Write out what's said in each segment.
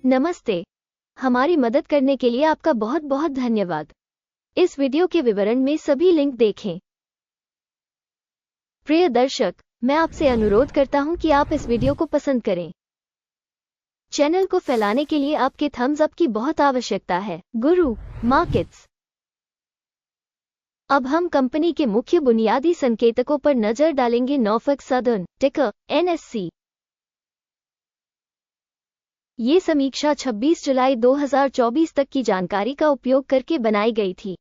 नमस्ते। हमारी मदद करने के लिए आपका बहुत बहुत धन्यवाद। इस वीडियो के विवरण में सभी लिंक देखें। प्रिय दर्शक, मैं आपसे अनुरोध करता हूं कि आप इस वीडियो को पसंद करें। चैनल को फैलाने के लिए आपके थम्स अप की बहुत आवश्यकता है। गुरु मार्केट्स। अब हम कंपनी के मुख्य बुनियादी संकेतकों पर नजर डालेंगे। नॉर्फॉक सदर्न, टिकर NSC। ये समीक्षा 26 जुलाई 2024 तक की जानकारी का उपयोग करके बनाई गई थी।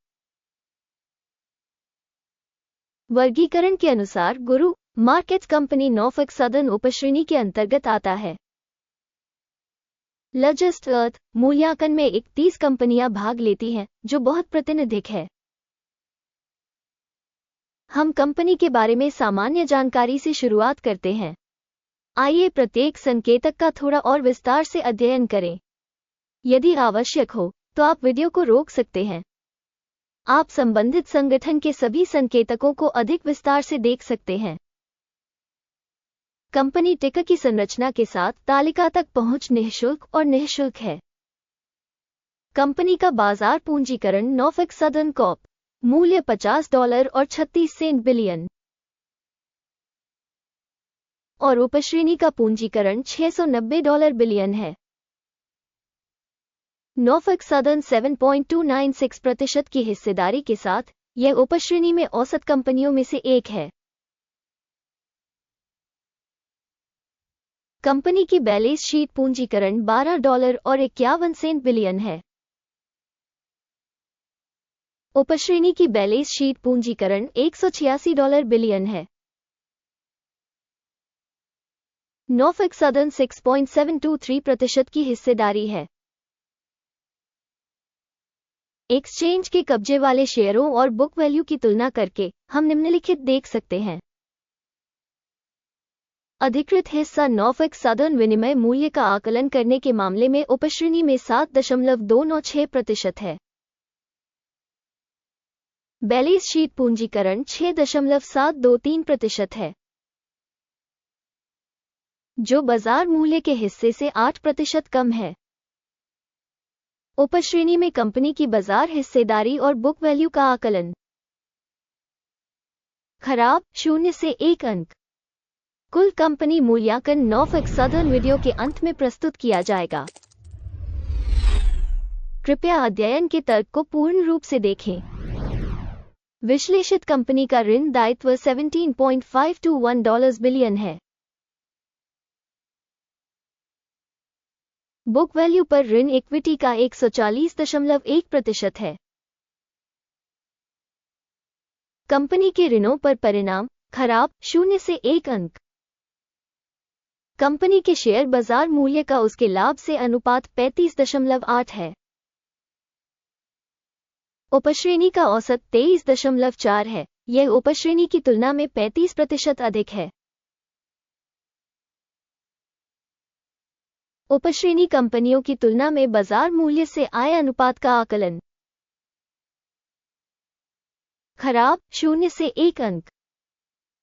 वर्गीकरण के अनुसार गुरु मार्केट्स कंपनी नॉर्फॉक सदर्न उपश्रेणी के अंतर्गत आता है। लार्जेस्ट अर्थ मूल्यांकन में 31 कंपनियां भाग लेती हैं, जो बहुत प्रातिनिधिक है। हम कंपनी के बारे में सामान्य जानकारी से शुरुआत करते हैं। आइए प्रत्येक संकेतक का थोड़ा और विस्तार से अध्ययन करें। यदि आवश्यक हो तो आप वीडियो को रोक सकते हैं। आप संबंधित संगठन के सभी संकेतकों को अधिक विस्तार से देख सकते हैं। कंपनी टिकर की संरचना के साथ तालिका तक पहुंच निःशुल्क और निःशुल्क है। कंपनी का बाजार पूंजीकरण नॉर्फॉक सदर्न कॉर्प, मूल्य $50 और 36 सेंट बिलियन, और उपश्रेणी का पूंजीकरण $690 बिलियन है। नॉर्फॉक सदर्न 7.296% की हिस्सेदारी के साथ यह उपश्रेणी में औसत कंपनियों में से एक है। कंपनी की बैलेंस शीट पूंजीकरण $12 और 51 सेंट बिलियन है। उपश्रेणी की बैलेंस शीट पूंजीकरण $186 बिलियन है। नॉर्फॉक सदर्न 6.723% की हिस्सेदारी है। एक्सचेंज के कब्जे वाले शेयरों और बुक वैल्यू की तुलना करके हम निम्नलिखित देख सकते हैं। अधिकृत हिस्सा नॉर्फॉक सदर्न विनिमय मूल्य का आकलन करने के मामले में उपश्रेणी में 7.296% है। बैलेंस शीट पूंजीकरण 6.723% है, जो बाजार मूल्य के हिस्से से 8% कम है। उपश्रेणी में कंपनी की बाजार हिस्सेदारी और बुक वैल्यू का आकलन। खराब 0 से 1 अंक। कुल कंपनी मूल्यांकन नॉर्फॉक सदर्न वीडियो के अंत में प्रस्तुत किया जाएगा। कृपया अध्ययन के तर्क को पूर्ण रूप से देखें। विश्लेषित कंपनी का ऋण दायित्व $17.521 बिलियन है। बुक वैल्यू पर ऋण इक्विटी का 140.1% है। कंपनी के ऋणों पर परिणाम खराब 0 से 1 अंक। कंपनी के शेयर बाजार मूल्य का उसके लाभ से अनुपात 35.8 है। उपश्रेणी का औसत 23.4 है। यह उपश्रेणी की तुलना में 35% अधिक है। उपश्रेणी कंपनियों की तुलना में बाजार मूल्य से आय अनुपात का आकलन। खराब 0 से 1 अंक।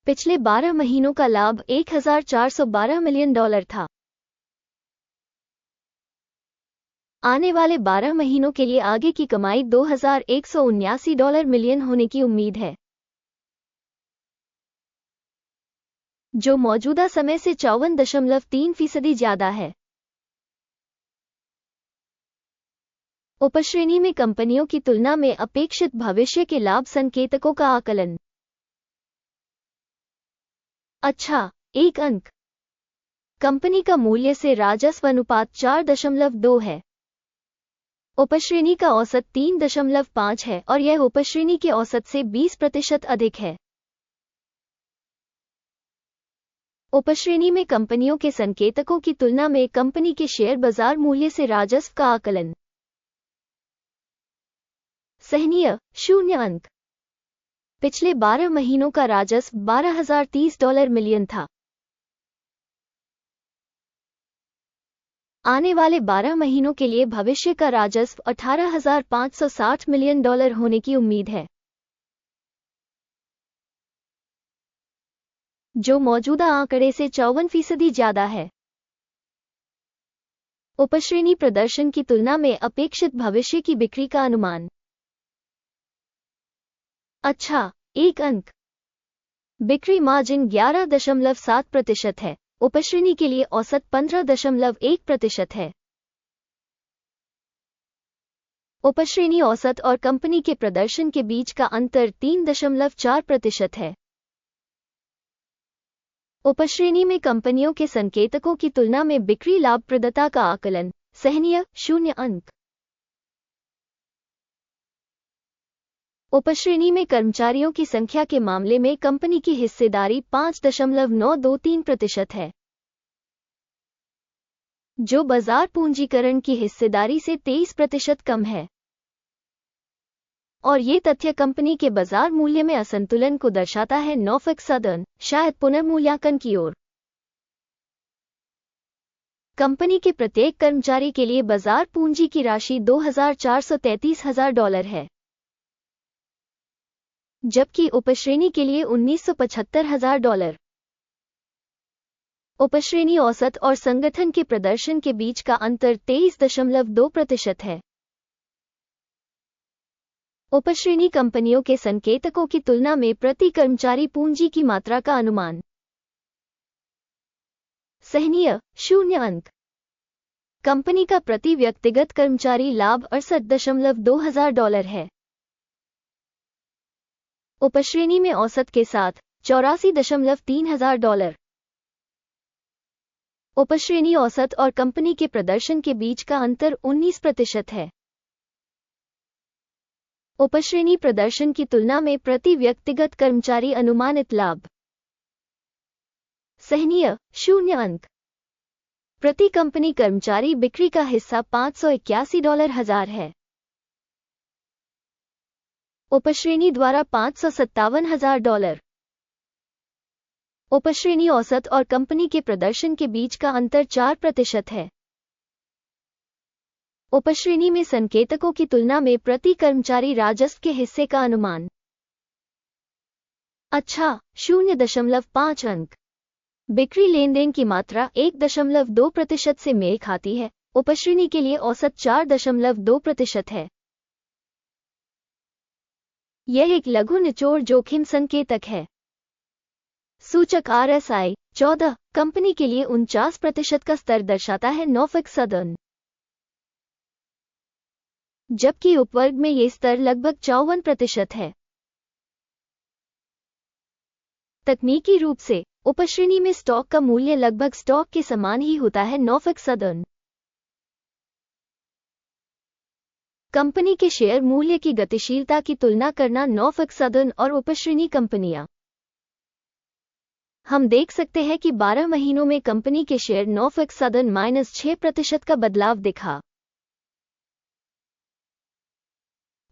पिछले 12 महीनों का लाभ $1,412 मिलियन था। आने वाले 12 महीनों के लिए आगे की कमाई $2,179 मिलियन होने की उम्मीद है, जो मौजूदा समय से 54.3% ज्यादा है। उपश्रेणी में कंपनियों की तुलना में अपेक्षित भविष्य के लाभ संकेतकों का आकलन। अच्छा, 1 अंक। कंपनी का मूल्य से राजस्व अनुपात 4.2 है। उपश्रेणी का औसत 3.5 है और यह उपश्रेणी के औसत से 20% अधिक है। उपश्रेणी में कंपनियों के संकेतकों की तुलना में कंपनी के शेयर बाजार मूल्य से राजस्व का आकलन। सहनीय 0 अंक। पिछले 12 महीनों का राजस्व $12,030 मिलियन था। आने वाले 12 महीनों के लिए भविष्य का राजस्व $18,560 मिलियन होने की उम्मीद है, जो मौजूदा आंकड़े से 54% ज्यादा है। उपश्रेणी प्रदर्शन की तुलना में अपेक्षित भविष्य की बिक्री का अनुमान। अच्छा, 1 अंक। बिक्री मार्जिन 11.7% है। उपश्रेणी के लिए औसत 15.1% है। उपश्रेणी औसत और कंपनी के प्रदर्शन के बीच का अंतर 3.4% है। उपश्रेणी में कंपनियों के संकेतकों की तुलना में बिक्री लाभप्रदता का आकलन सहनीय 0 अंक। उपश्रेणी में कर्मचारियों की संख्या के मामले में कंपनी की हिस्सेदारी 5.923% है, जो बाजार पूंजीकरण की हिस्सेदारी से 23% कम है। और ये तथ्य कंपनी के बाजार मूल्य में असंतुलन को दर्शाता है। नॉर्फॉक सदर्न शायद पुनर्मूल्यांकन की ओर। कंपनी के प्रत्येक कर्मचारी के लिए बाजार पूंजी की राशि $2,433,000 है, जबकि उपश्रेणी के लिए $1,975,000। उपश्रेणी औसत और संगठन के प्रदर्शन के बीच का अंतर 23.2% है। उपश्रेणी कंपनियों के संकेतकों की तुलना में प्रति कर्मचारी पूंजी की मात्रा का अनुमान सहनीय 0 अंक। कंपनी का प्रति व्यक्तिगत कर्मचारी लाभ $68,200 है। उपश्रेणी में औसत के साथ $84,300। उपश्रेणी औसत और कंपनी के प्रदर्शन के बीच का अंतर 19% है। उपश्रेणी प्रदर्शन की तुलना में प्रति व्यक्तिगत कर्मचारी अनुमानित लाभ सहनीय 0 अंक। प्रति कंपनी कर्मचारी बिक्री का हिस्सा $581,000 है। उपश्रेणी द्वारा $557,000। उपश्रेणी औसत और कंपनी के प्रदर्शन के बीच का अंतर 4% है। उपश्रेणी में संकेतकों की तुलना में प्रति कर्मचारी राजस्व के हिस्से का अनुमान अच्छा 0.5 अंक। बिक्री लेनदेन की मात्रा 1.2% से मेल खाती है। उपश्रेणी के लिए औसत 4.2% है। यह एक लघु निचोड़ जोखिम संकेतक है। सूचक RSI 14 कंपनी के लिए 49% का स्तर दर्शाता है। नॉर्फॉक सदर्न, जबकि उपवर्ग में ये स्तर लगभग 54% है। तकनीकी रूप से उपश्रेणी में स्टॉक का मूल्य लगभग स्टॉक के समान ही होता है। नॉर्फॉक सदर्न कंपनी के शेयर मूल्य की गतिशीलता की तुलना करना। नॉर्फॉक सदर्न और उपश्रेणी कंपनियां। हम देख सकते हैं कि 12 महीनों में कंपनी के शेयर नॉर्फॉक सदर्न -6% का बदलाव दिखा।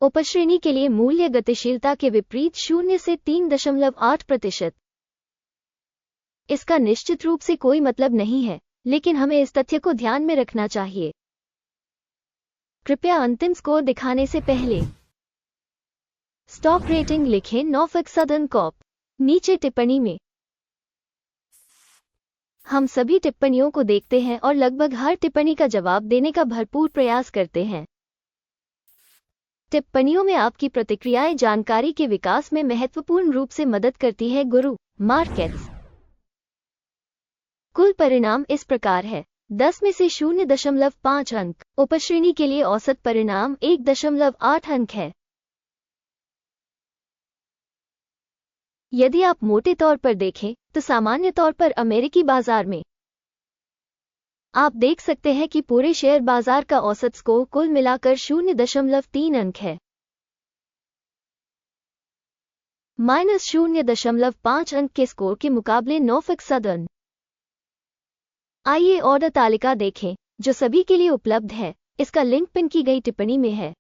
उपश्रेणी के लिए मूल्य गतिशीलता के विपरीत 0 से 3.8%। इसका निश्चित रूप से कोई मतलब नहीं है, लेकिन हमें इस तथ्य को ध्यान में रखना चाहिए। कृपया अंतिम स्कोर दिखाने से पहले स्टॉक रेटिंग लिखें। Norfolk southern Corp. नीचे टिप्पणी में हम सभी टिप्पणियों को देखते हैं और लगभग हर टिप्पणी का जवाब देने का भरपूर प्रयास करते हैं। टिप्पणियों में आपकी प्रतिक्रियाएं जानकारी के विकास में महत्वपूर्ण रूप से मदद करती है। गुरु मार्केट्स। कुल परिणाम इस प्रकार है। 10 में से 0.5 अंक। उपश्रेणी के लिए औसत परिणाम 1.8 अंक है। यदि आप मोटे तौर पर देखें तो सामान्य तौर पर अमेरिकी बाजार में आप देख सकते हैं कि पूरे शेयर बाजार का औसत स्कोर कुल मिलाकर 0.3 अंक है। -0.5 अंक के स्कोर के मुकाबले नॉर्फॉक सदर्न। आइए ऑर्डर तालिका देखें, जो सभी के लिए उपलब्ध है। इसका लिंक पिन की गई टिप्पणी में है।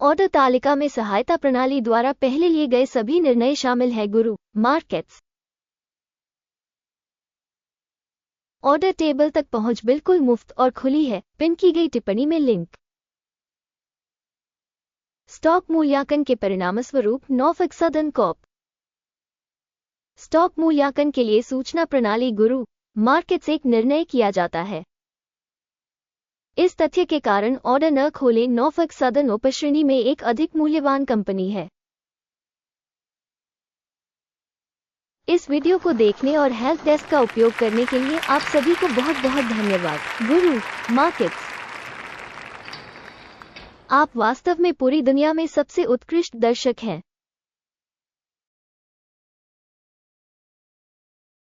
ऑर्डर तालिका में सहायता प्रणाली द्वारा पहले लिए गए सभी निर्णय शामिल हैं। गुरु मार्केट्स। ऑर्डर टेबल तक पहुंच बिल्कुल मुफ्त और खुली है। पिन की गई टिप्पणी में लिंक। स्टॉक मूल्यांकन के परिणामस्वरूप नॉर्फॉक सदर्न कॉर्प। स्टॉक मूल्यांकन के लिए सूचना प्रणाली। गुरु मार्केट से एक निर्णय किया जाता है। इस तथ्य के कारण ऑर्डर न खोलें, नॉर्फॉक सदर्न उपश्रेणी में एक अधिक मूल्यवान कंपनी है। इस वीडियो को देखने और हेल्प डेस्क का उपयोग करने के लिए आप सभी को बहुत बहुत धन्यवाद। गुरु मार्केट्स, आप वास्तव में पूरी दुनिया में सबसे उत्कृष्ट दर्शक हैं।